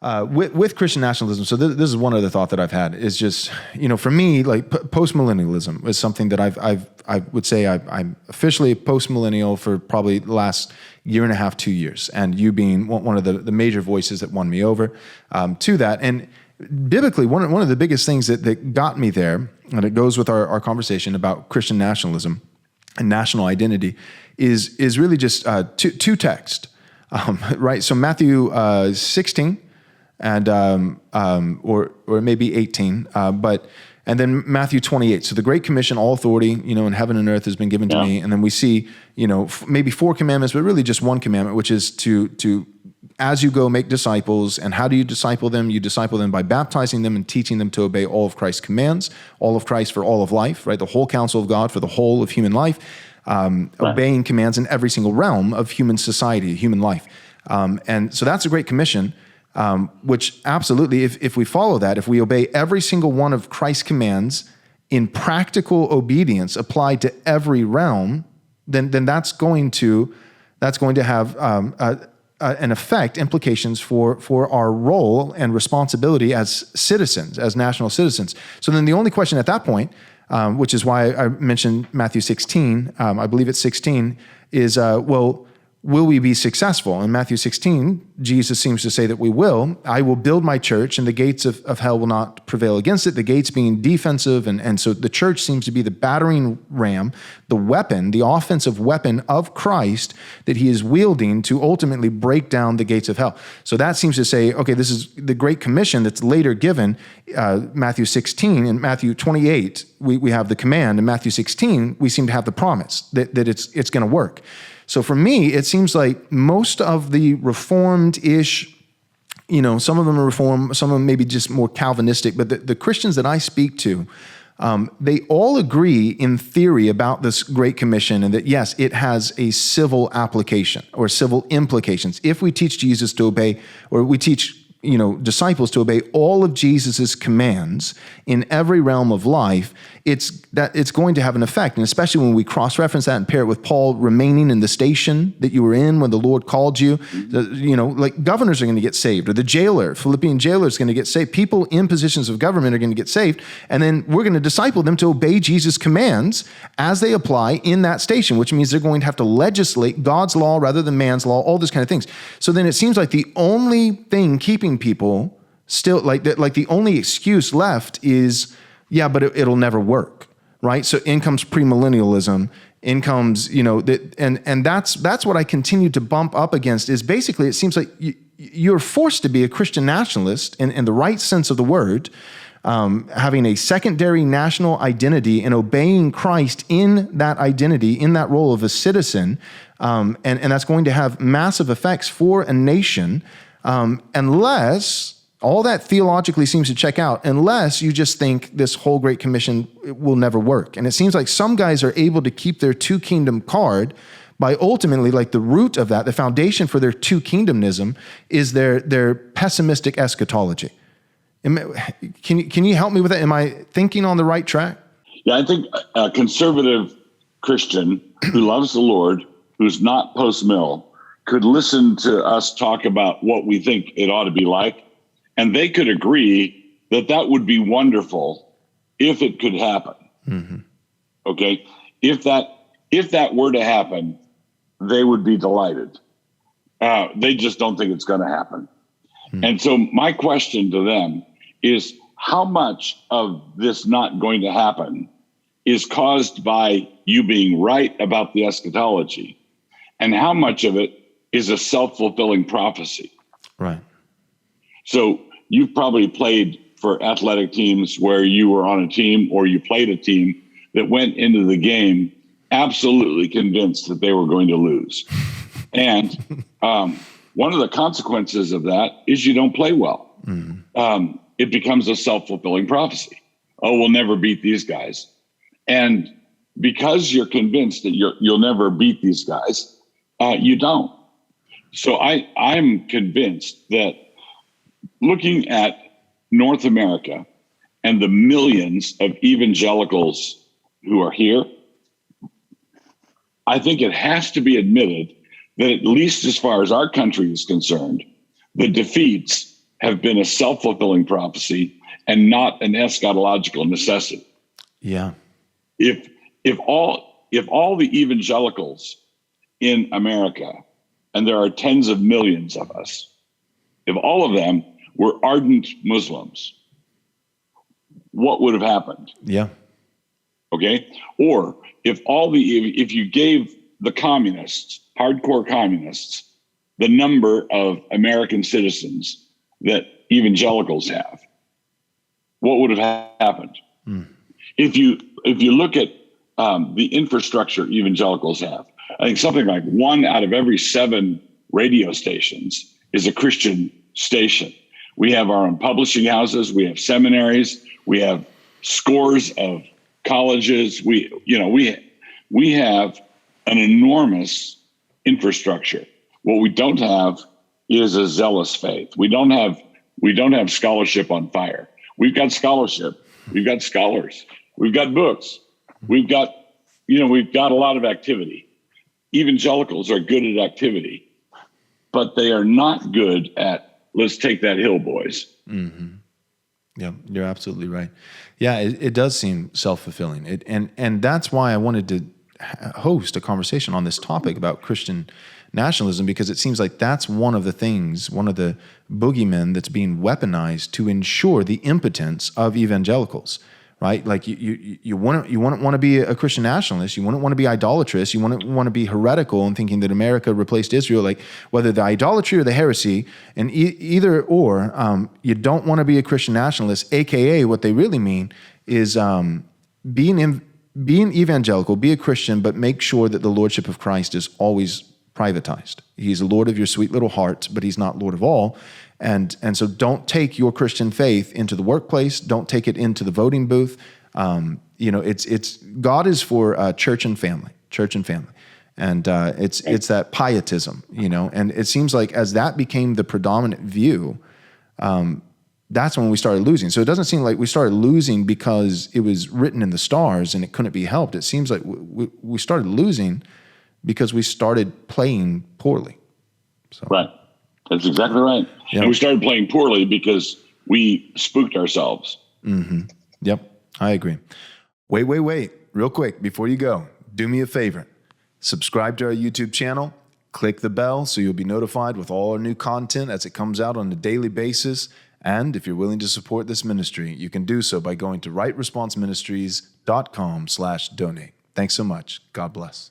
with Christian nationalism, so this is one other thought that I've had, is just, for me, like postmillennialism is something that I would say I'm officially a postmillennial for probably the last year and a half, 2 years, and you being one of the major voices that won me over to that. And biblically, one of the biggest things that got me there, and it goes with our conversation about Christian nationalism and national identity, is really just two texts, right? So Matthew 16. And or maybe 18, and then Matthew 28. So the Great Commission, all authority, in heaven and earth has been given to me. And then we see, maybe 4 commandments, but really just one commandment, which is to as you go make disciples. And how do you disciple them? You disciple them by baptizing them and teaching them to obey all of Christ's commands, all of Christ for all of life, right? The whole counsel of God for the whole of human life, obeying commands in every single realm of human society, human life. And so that's a Great Commission. Which absolutely, if we follow that, if we obey every single one of Christ's commands in practical obedience applied to every realm, then that's going to have an effect, implications for our role and responsibility as citizens, as national citizens. So then the only question at that point, which is why I mentioned Matthew 16, I believe it's 16, is will we be successful? In Matthew 16, Jesus seems to say that we will. I will build my church, and the gates of hell will not prevail against it, the gates being defensive. And so the church seems to be the battering ram, the weapon, the offensive weapon of Christ that he is wielding to ultimately break down the gates of hell. So that seems to say, okay, this is the Great Commission that's later given, Matthew 16. In Matthew 28, we have the command. In Matthew 16, we seem to have the promise that it's going to work. So for me, it seems like most of the Reformed-ish, some of them are Reformed, some of them maybe just more Calvinistic, but the Christians that I speak to, they all agree in theory about this Great Commission, and that, yes, it has a civil application or civil implications. If we teach Jesus to obey, or we teach disciples to obey all of Jesus's commands in every realm of life, it's going to have an effect. And especially when we cross-reference that and pair it with Paul remaining in the station that you were in when the Lord called you, like governors are going to get saved, or the jailer, Philippian jailer is going to get saved. People in positions of government are going to get saved. And then we're going to disciple them to obey Jesus' commands as they apply in that station, which means they're going to have to legislate God's law rather than man's law, all those kind of things. So then it seems like the only thing keeping people still, like the only excuse left is, yeah, but it'll never work, right? So in comes premillennialism, in comes, and that's what I continue to bump up against, is basically it seems like you're forced to be a Christian nationalist in the right sense of the word, having a secondary national identity and obeying Christ in that identity, in that role of a citizen, and that's going to have massive effects for a nation, unless all that theologically seems to check out, unless you just think this whole Great Commission will never work. And it seems like some guys are able to keep their two-kingdom card by ultimately, like the root of that, the foundation for their two-kingdomnism is their pessimistic eschatology. Can you help me with that? Am I thinking on the right track? Yeah, I think a conservative Christian who loves the Lord, who's not post-mill, could listen to us talk about what we think it ought to be like, and they could agree that would be wonderful if it could happen. Mm-hmm. Okay, if that were to happen, they would be delighted. They just don't think it's going to happen. Mm-hmm. And so my question to them is, how much of this not going to happen is caused by you being right about the eschatology, and how much of it is a self-fulfilling prophecy? Right. So you've probably played for athletic teams where you were on a team, or you played a team that went into the game absolutely convinced that they were going to lose. And one of the consequences of that is you don't play well. Mm-hmm. It becomes a self-fulfilling prophecy. Oh, we'll never beat these guys. And because you're convinced that you'll never beat these guys, you don't. So I'm convinced that looking at North America and the millions of evangelicals who are here, I think it has to be admitted that, at least as far as our country is concerned, the defeats have been a self-fulfilling prophecy and not an eschatological necessity. Yeah. If all the evangelicals in America, and there are tens of millions of us, if all of them were ardent Muslims, what would have happened? Yeah. Okay? Or if you gave the communists, hardcore communists, the number of American citizens that evangelicals have, what would have happened? If you look at the infrastructure evangelicals have, I think something like 1 out of every 7 radio stations is a Christian station. We have our own publishing houses. We have seminaries. We have scores of colleges. We have an enormous infrastructure. What we don't have is a zealous faith. We don't have scholarship on fire. We've got scholarship. We've got scholars. We've got books. We've got a lot of activity. Evangelicals are good at activity, but they are not good at, let's take that hill, boys. Mm-hmm. Yeah, you're absolutely right. Yeah, it does seem self-fulfilling. And that's why I wanted to host a conversation on this topic about Christian nationalism, because it seems like that's one of the boogeymen that's being weaponized to ensure the impotence of evangelicals, right? Like you wouldn't want to be a Christian nationalist. You wouldn't want to be idolatrous. You wouldn't want to be heretical and thinking that America replaced Israel. Like whether the idolatry or the heresy, and either or, you don't want to be a Christian nationalist. AKA, what they really mean is being evangelical, be a Christian, but make sure that the lordship of Christ is always privatized. He's the Lord of your sweet little heart, but he's not Lord of all. And so don't take your Christian faith into the workplace. Don't take it into the voting booth. It's God is for church and family. And it's that pietism, and it seems like as that became the predominant view, that's when we started losing. So it doesn't seem like we started losing because it was written in the stars and it couldn't be helped. It seems like we started losing because we started playing poorly. So. Right. That's exactly right. Yeah. And we started playing poorly because we spooked ourselves. Mm-hmm. Yep, I agree. Wait. Real quick, before you go, do me a favor. Subscribe to our YouTube channel. Click the bell so you'll be notified with all our new content as it comes out on a daily basis. And if you're willing to support this ministry, you can do so by going to rightresponseministries.com/donate. Thanks so much. God bless.